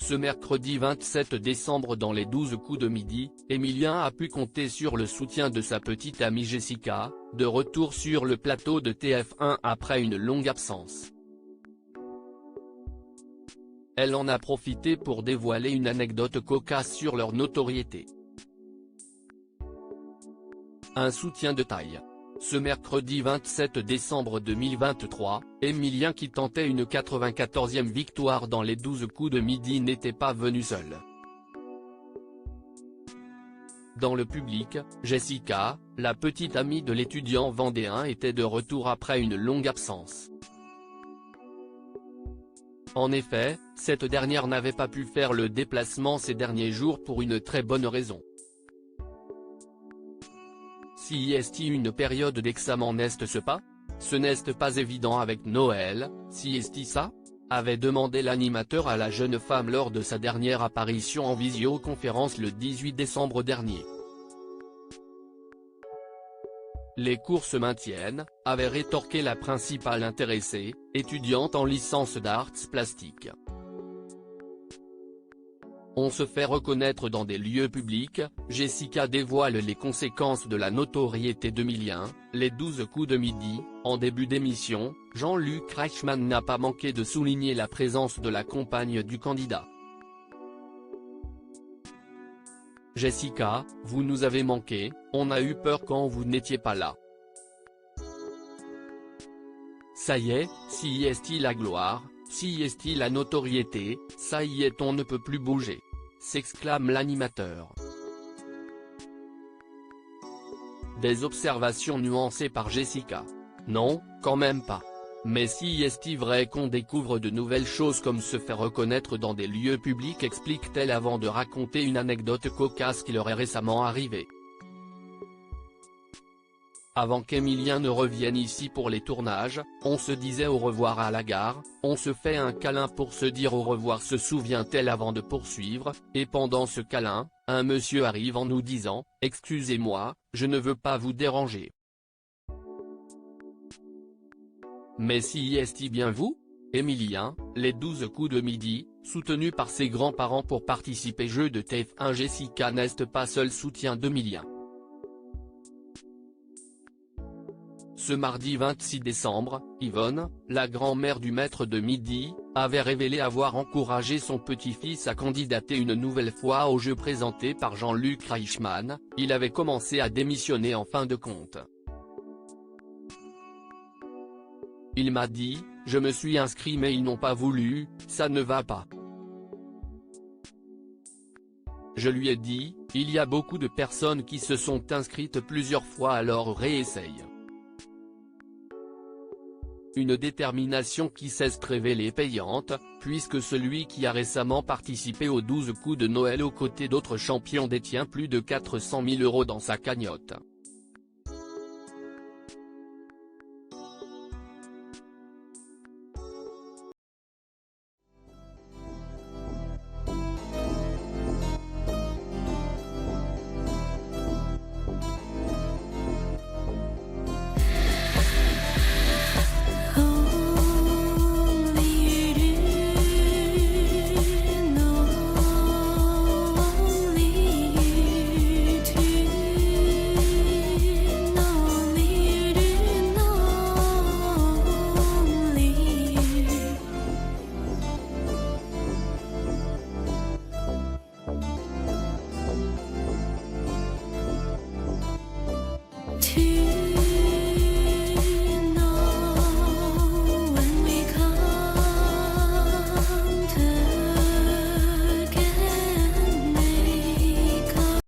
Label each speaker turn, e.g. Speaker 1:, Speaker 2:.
Speaker 1: Ce mercredi 27 décembre dans les 12 coups de midi, Emilien a pu compter sur le soutien de sa petite amie Jessica, de retour sur le plateau de TF1 après une longue absence. Elle en a profité pour dévoiler une anecdote cocasse sur leur notoriété. Un soutien de taille. Ce mercredi 27 décembre 2023, Emilien qui tentait une 94e victoire dans les 12 coups de midi n'était pas venu seul. Dans le public, Jessica, la petite amie de l'étudiant vendéen était de retour après une longue absence. En effet, cette dernière n'avait pas pu faire le déplacement ces derniers jours pour une très bonne raison. Si est une période d'examen n'est-ce pas? Ce n'est pas évident avec Noël, si est ça? Avait demandé l'animateur à la jeune femme lors de sa dernière apparition en visioconférence le 18 décembre dernier. Les cours se maintiennent, avait rétorqué la principale intéressée, étudiante en licence d'arts plastiques. On se fait reconnaître dans des lieux publics, Jessica dévoile les conséquences de la notoriété d'Emilien, les 12 coups de midi. En début d'émission, Jean-Luc Reichmann n'a pas manqué de souligner la présence de la compagne du candidat. Jessica, vous nous avez manqué, on a eu peur quand vous n'étiez pas là. Ça y est, si est-il la gloire, si est-il la notoriété, ça y est on ne peut plus bouger, s'exclame l'animateur. Des observations nuancées par Jessica. Non, quand même pas. Mais si est-il vrai qu'on découvre de nouvelles choses comme se faire reconnaître dans des lieux publics, explique-t-elle avant de raconter une anecdote cocasse qui leur est récemment arrivée. Avant qu'Emilien ne revienne ici pour les tournages, on se disait au revoir à la gare, on se fait un câlin pour se dire au revoir, se souvient-elle avant de poursuivre, et pendant ce câlin, un monsieur arrive en nous disant « Excusez-moi, je ne veux pas vous déranger. » Mais si est-il bien vous? Emilien, les 12 coups de midi, soutenu par ses grands-parents pour participer jeu de TF1. Jessica n'est pas seul soutien d'Emilien. Ce mardi 26 décembre, Yvonne, la grand-mère du maître de midi, avait révélé avoir encouragé son petit-fils à candidater une nouvelle fois au jeu présenté par Jean-Luc Reichmann. Il avait commencé à démissionner en fin de compte. Il m'a dit, je me suis inscrit mais ils n'ont pas voulu, ça ne va pas. Je lui ai dit, il y a beaucoup de personnes qui se sont inscrites plusieurs fois alors réessaye. Une détermination qui s'est révélée payante, puisque celui qui a récemment participé aux 12 coups de Noël aux côtés d'autres champions détient plus de 400 000 € dans sa cagnotte.